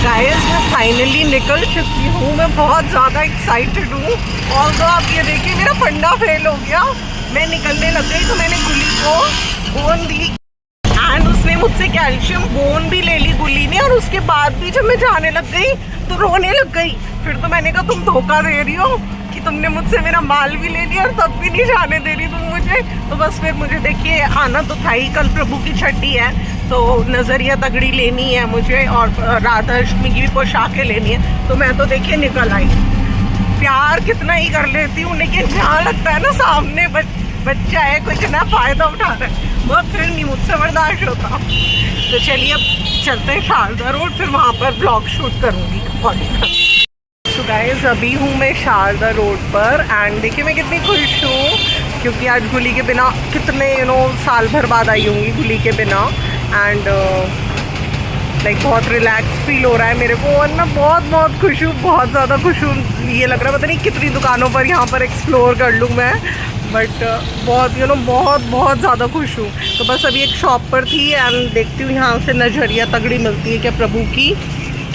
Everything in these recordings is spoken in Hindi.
गाइस मैं फाइनली निकल चुकी हूँ। मैं बहुत ज़्यादा एक्साइटेड हूँ। और तो आप ये देखिए मेरा फंडा फेल हो गया। मैं निकलने लग गई तो मैंने गुल्ली को बोन दी एंड उसने मुझसे कैल्शियम बोन भी ले ली गुल्ली ने। और उसके बाद भी जब मैं जाने लग गई तो रोने लग गई। फिर तो मैंने कहा तुम धोखा दे रही हो कि तुमने मुझसे मेरा माल भी ले लिया और तब भी नहीं जाने दे रही तुम मुझे। तो बस फिर मुझे देखिए आना तो था ही। कल प्रभु की छठी है तो नज़रिया तगड़ी लेनी है मुझे और राधा अष्टमी की भी पोशाकें लेनी है। तो मैं तो देखिए निकल आई। प्यार कितना ही कर लेती हूँ लेकिन जहाँ लगता है ना सामने बच्चा है कोई कितना फ़ायदा उठा रहा है वो फिर नहीं मुझसे बर्दाश्त होता। तो चलिए अब चलते हैं शारदा रोड, फिर वहाँ पर ब्लॉग शूट करूँगी। तो गाइस अभी हूँ मैं शारदा रोड पर एंड देखिए मैं कितनी खुश हूँ क्योंकि आज गुली के बिना कितने साल भर बाद आई होंगी गुली के बिना। एंड लाइक बहुत रिलैक्स फील हो रहा है मेरे को और मैं बहुत बहुत खुश हूँ, बहुत ज़्यादा खुश हूँ। ये लग रहा है पता नहीं कितनी दुकानों पर यहाँ पर एक्सप्लोर कर लूँ मैं, बट बहुत बहुत बहुत ज़्यादा खुश हूँ। तो बस अभी एक शॉप पर थी एंड देखती हूँ यहाँ से नजरिया तगड़ी मिलती है क्या प्रभु की।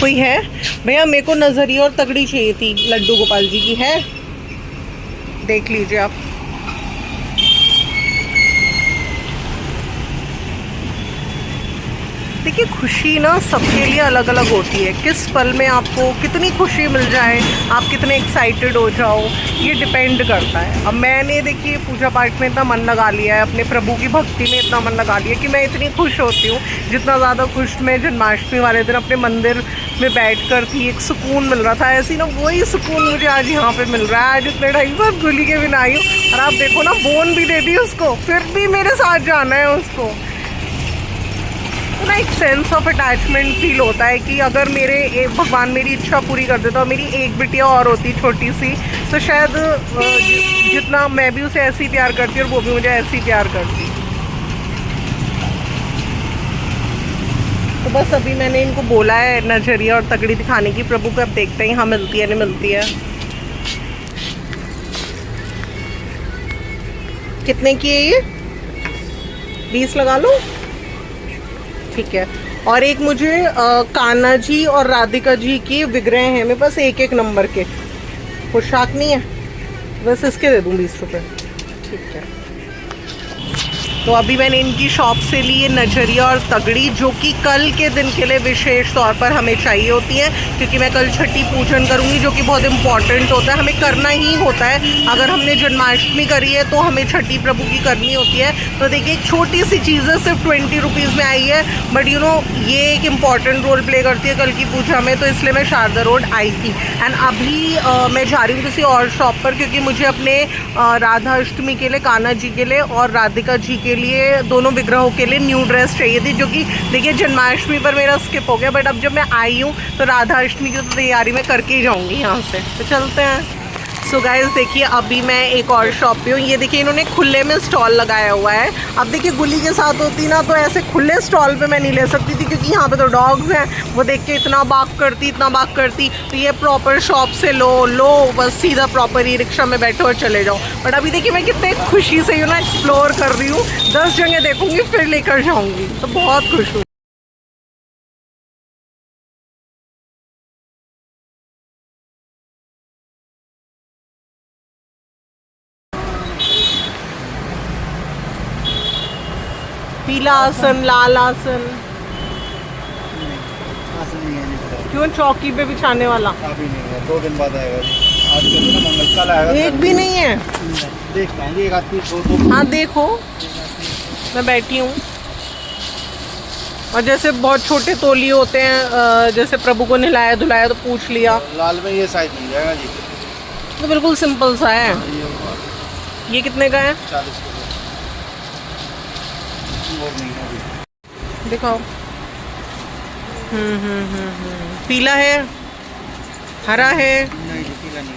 कोई है भैया? मेरे को नजरिया और तगड़ी चाहिए थी, लड्डू गोपाल जी की है, देख लीजिए आप। देखिए खुशी ना सबके लिए अलग अलग होती है। किस पल में आपको कितनी खुशी मिल जाए, आप कितने एक्साइटेड हो जाओ, ये डिपेंड करता है। अब मैंने देखिए पूजा पाठ में इतना मन लगा लिया है, अपने प्रभु की भक्ति में इतना मन लगा लिया कि मैं इतनी खुश होती हूँ जितना ज़्यादा खुश मैं जन्माष्टमी वाले दिन अपने मंदिर में बैठ कर थी। एक सुकून मिल रहा था ऐसी ना, वही सुकून मुझे आज यहाँ पर मिल रहा है। आज इतने ढाई बार गुली के बिना आई हूँ और आप देखो ना बोन भी दे दी उसको, फिर भी मेरे साथ जाना है उसको। तो ना एक सेंस ऑफ अटैचमेंट फील होता है कि अगर मेरे भगवान मेरी इच्छा पूरी कर देता और मेरी एक बिटिया और होती छोटी सी तो शायद जितना मैं भी उसे ऐसे ही प्यार करती और वो भी मुझे ऐसे ही प्यार करती। तो बस अभी मैंने इनको बोला है नजरिया और तगड़ी दिखाने की प्रभु को, अब देखते हैं यहाँ मिलती है नहीं मिलती है। कितने की है ये? 20 लगा लो, ठीक है। और एक मुझे कान्हा जी और राधिका जी की विग्रह हैं मेरे पास, एक एक नंबर के। पोशाक नहीं है, बस इसके दे दूँ 20 रुपये, ठीक है। तो अभी मैंने इनकी शॉप से ली है नजरिया और तगड़ी, जो कि कल के दिन के लिए विशेष तौर पर हमें चाहिए होती है क्योंकि मैं कल छठी पूजन करूँगी जो कि बहुत इम्पॉर्टेंट होता है, हमें करना ही होता है। अगर हमने जन्माष्टमी करी है तो हमें छठी प्रभु की करनी होती है। तो देखिए एक छोटी सी चीज़ है, सिर्फ 20 रुपीज़ में आई है, बट ये एक इम्पॉर्टेंट रोल प्ले करती है कल की पूजा में। तो इसलिए मैं शारदा रोड आई थी एंड अभी मैं जा रही हूँ किसी और शॉप पर क्योंकि मुझे अपने राधा अष्टमी के लिए, कान्हा जी के लिए और राधिका जी के लिए, दोनों विग्रहों के लिए न्यू ड्रेस चाहिए थी, जो कि देखिए जन्माष्टमी पर मेरा स्किप हो गया। बट अब जब मैं आई हूँ तो राधा अष्टमी की तो तैयारी मैं करके ही जाऊँगी यहाँ से। तो चलते हैं। सो गाइस देखिए अभी मैं एक और शॉप पे हूँ। ये देखिए इन्होंने खुले में स्टॉल लगाया हुआ है। अब देखिए गुली के साथ होती ना तो ऐसे खुले स्टॉल पे मैं नहीं ले सकती थी क्योंकि यहाँ पे तो डॉग्स हैं, वो देख के इतना बाक करती इतना बाक करती। तो ये प्रॉपर शॉप से लो बस सीधा प्रॉपर ही रिक्शा में बैठो और चले जाओ। बट अभी देखिए मैं कितने खुशी से एक्सप्लोर कर रही हूँ, 10 जगह देखूँगी फिर लेकर जाऊँगी, तो बहुत खुश हूँ। पीला आसन, लाल आसन, क्यों चौकी पे बिछाने वाला? अभी नहीं है, 2 दिन बाद आएगा जी। आज के दिन मंगल, कल आएगा। एक भी नहीं है? देख पाएंगे एक आदमी दो। हाँ देखो मैं बैठी हूँ। और जैसे बहुत छोटे तोलिए होते हैं, जैसे प्रभु को नहलाया धुलाया तो पूछ लिया। लाल में ये साइज मिल जाएगा जी। तो बिल्कुल सिंपल सा है। ये कितने का है? 40 रुपये। वो नहीं है अभी। दिखाओ। पीला है, हरा है। नहीं पीला नहीं।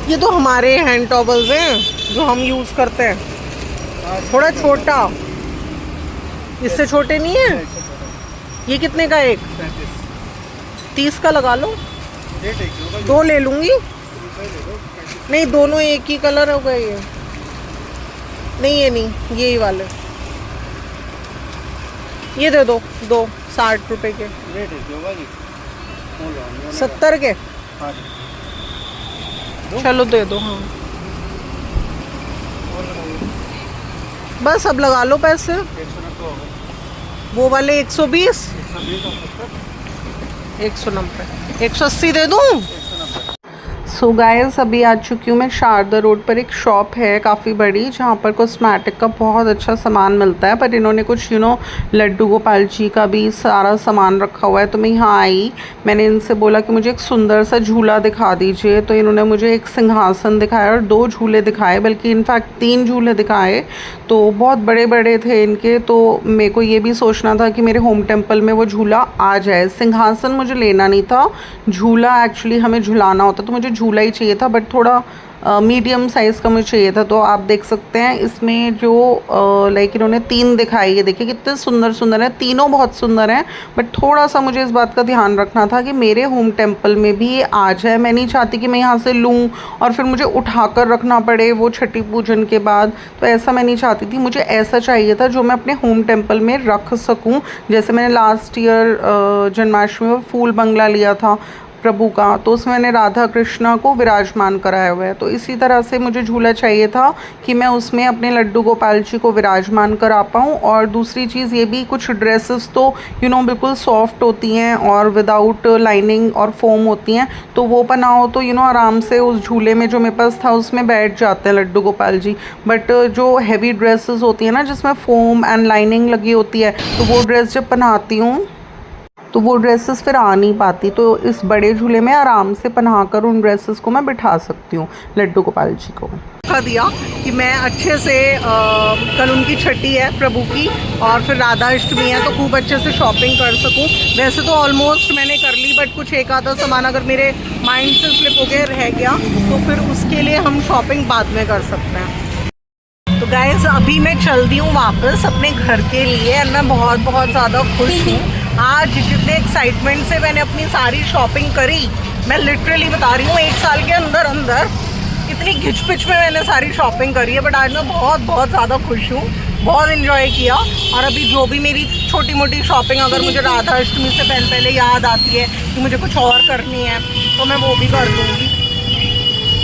ये तो हमारे हैंड टॉवल्स हैं जो हम यूज़ करते हैं, थोड़ा छोटा, इससे छोटे नहीं है। ये कितने का एक? 30 का लगा लो, 2 ले लूँगी। नहीं, दोनों एक ही कलर हो गए ये। नहीं ये नहीं, यही वाले ये दे दो, 60 रुपए के। 70 के चलो दे दो। हाँ बस अब लगा लो पैसे। वो वाले 120, 190, 180 दे दूँ। सो गाइस अभी आ चुकी हूँ मैं शारदा रोड पर। एक शॉप है काफ़ी बड़ी जहाँ पर कॉस्मेटिक का बहुत अच्छा सामान मिलता है, पर इन्होंने कुछ लड्डू गोपाल जी का भी सारा सामान रखा हुआ है। तो मैं यहाँ आई, मैंने इनसे बोला कि मुझे एक सुंदर सा झूला दिखा दीजिए। तो इन्होंने मुझे एक सिंहासन दिखाया और 2 झूले दिखाए, बल्कि इनफैक्ट 3 झूले दिखाए। तो बहुत बड़े बड़े थे इनके। तो मेरे को ये भी सोचना था कि मेरे होम टेम्पल में वो झूला आ जाए। सिंहासन मुझे लेना नहीं था, झूला एक्चुअली हमें झुलाना होता, तो मुझे झूला ही चाहिए था, बट थोड़ा मीडियम साइज़ का मुझे चाहिए था। तो आप देख सकते हैं इसमें जो लाइक इन्होंने 3 दिखाई है, देखिए कितने सुंदर सुंदर हैं, तीनों बहुत सुंदर हैं। बट थोड़ा सा मुझे इस बात का ध्यान रखना था कि मेरे होम टेम्पल में भी ये आ जाए। मैं नहीं चाहती कि मैं यहाँ से लूँ और फिर मुझे उठाकर रखना पड़े वो छठी पूजन के बाद। तो ऐसा मैं नहीं चाहती थी, मुझे ऐसा चाहिए था जो मैं अपने होम टेम्पल में रख सकूँ। जैसे मैंने लास्ट ईयर जन्माष्टमी में फूल बंगला लिया था प्रभु का, तो उसमें मैंने राधा कृष्णा को विराजमान कराया हुआ है। तो इसी तरह से मुझे झूला चाहिए था कि मैं उसमें अपने लड्डू गोपाल जी को विराजमान करा पाऊँ। और दूसरी चीज़ ये भी, कुछ ड्रेसेस तो बिल्कुल सॉफ्ट होती हैं और विदाउट लाइनिंग और फोम होती हैं, तो वो पहनाओ तो आराम से उस झूले में जो मेरे पास था उसमें बैठ जाते हैं लड्डू गोपाल जी। बट जो हैवी ड्रेसेस होती हैं ना जिसमें फोम एंड लाइनिंग लगी होती है, तो वो ड्रेस जब पहनाती हूँ तो वो ड्रेसेस फिर आ नहीं पाती। तो इस बड़े झूले में आराम से पहना कर उन ड्रेसेस को मैं बिठा सकती हूँ लड्डू गोपाल जी को। दिया कि मैं अच्छे से कल उनकी छठी है प्रभु की और फिर राधा अष्टमी है, तो खूब अच्छे से शॉपिंग कर सकूं। वैसे तो ऑलमोस्ट मैंने कर ली, बट कुछ एक आधा सामान अगर मेरे माइंड से स्लिप हो गया रह गया तो फिर उसके लिए हम शॉपिंग बाद में कर सकते हैं। तो गाइस अभी मैं चल दी हूँ वापस अपने घर के लिए और मैं बहुत बहुत ज़्यादा खुश हूँ। आज जितने एक्साइटमेंट से मैंने अपनी सारी शॉपिंग करी, मैं लिटरली बता रही हूँ 1 साल के अंदर अंदर इतनी घिच-पिच में मैंने सारी शॉपिंग करी है। बट आज मैं बहुत बहुत ज़्यादा खुश हूँ, बहुत इन्जॉय किया। और अभी जो भी मेरी छोटी मोटी शॉपिंग अगर मुझे राधा अष्टमी से पहले याद आती है कि मुझे कुछ और करनी है तो मैं वो भी कर लूँगी।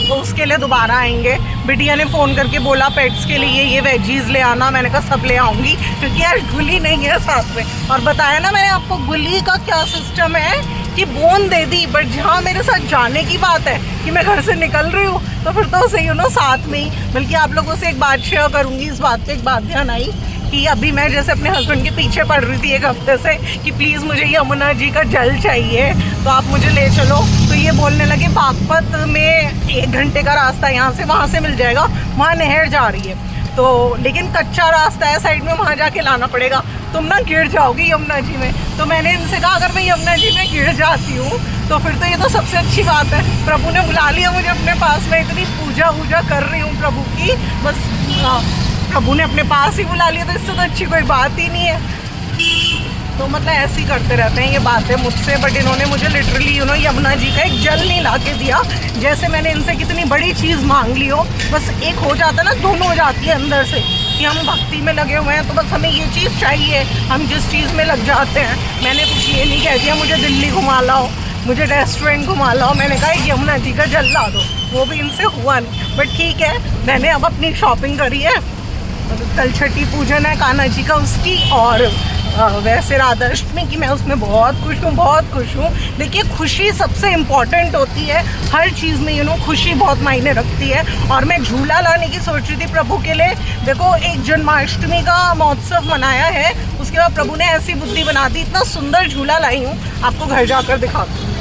तो उसके लिए दोबारा आएंगे। बिटिया ने फ़ोन करके बोला पेट्स के लिए ये वेजीज़ ले आना, मैंने कहा सब ले आऊँगी क्योंकि यार गुली नहीं है साथ में। और बताया ना मैंने आपको गुली का क्या सिस्टम है कि बोन दे दी, बट जहाँ मेरे साथ जाने की बात है कि मैं घर से निकल रही हूँ तो फिर तो सही साथ में ही। बल्कि आप लोगों से एक बात शेयर करूँगी, इस बात पे एक बात ध्यान आई कि अभी मैं जैसे अपने हस्बैंड के पीछे पड़ रही थी 1 हफ्ते से कि प्लीज़ मुझे यमुना जी का जल चाहिए तो आप मुझे ले चलो, तो ये बोलने लगे बागपत में 1 घंटे का रास्ता यहाँ से वहाँ से मिल जाएगा, वहाँ नहर जा रही है तो, लेकिन कच्चा रास्ता है साइड में, वहाँ जाके लाना पड़ेगा, तुम ना गिर जाओगी यमुना जी में। तो मैंने इनसे कहा अगर मैं यमुना जी में गिर जाती हूँ तो फिर तो ये तो सबसे अच्छी बात है, प्रभु ने बुला लिया मुझे अपने पास में, इतनी पूजा वूजा कर रही हूँ प्रभु की, बस प्रभु ने अपने पास ही बुला लिया, तो इससे तो अच्छी कोई बात ही नहीं है। तो मतलब ऐसे ही करते रहते हैं ये बातें मुझसे। बट इन्होंने मुझे लिटरली यमुना जी का एक जल नहीं ला के दिया, जैसे मैंने इनसे कितनी बड़ी चीज़ मांग ली हो, बस एक हो जाता है ना, दोनों हो जाती है अंदर से कि हम भक्ति में लगे हुए हैं तो बस हमें ये चीज़ चाहिए, हम जिस चीज़ में लग जाते हैं। मैंने कुछ ये नहीं कह दिया मुझे दिल्ली घुमा लाओ, मुझे रेस्टोरेंट घुमा लाओ, मैंने कहा एक यमुना जी का जल ला दो, वो भी इनसे हुआ नहीं। बट ठीक है, मैंने अब अपनी शॉपिंग करी है, कल छठी पूजन है कान्हा जी का उसकी, और वैसे राधा अष्टमी की मैं उसमें बहुत खुश हूँ, बहुत खुश हूँ। देखिए खुशी सबसे इम्पॉर्टेंट होती है हर चीज़ में, खुशी बहुत मायने रखती है। और मैं झूला लाने की सोच रही थी प्रभु के लिए। देखो एक जन्माष्टमी का महोत्सव मनाया है, उसके बाद प्रभु ने ऐसी बुद्धि बना दी, इतना सुंदर झूला लाई हूँ, आपको घर जाकर दिखाती हूँ।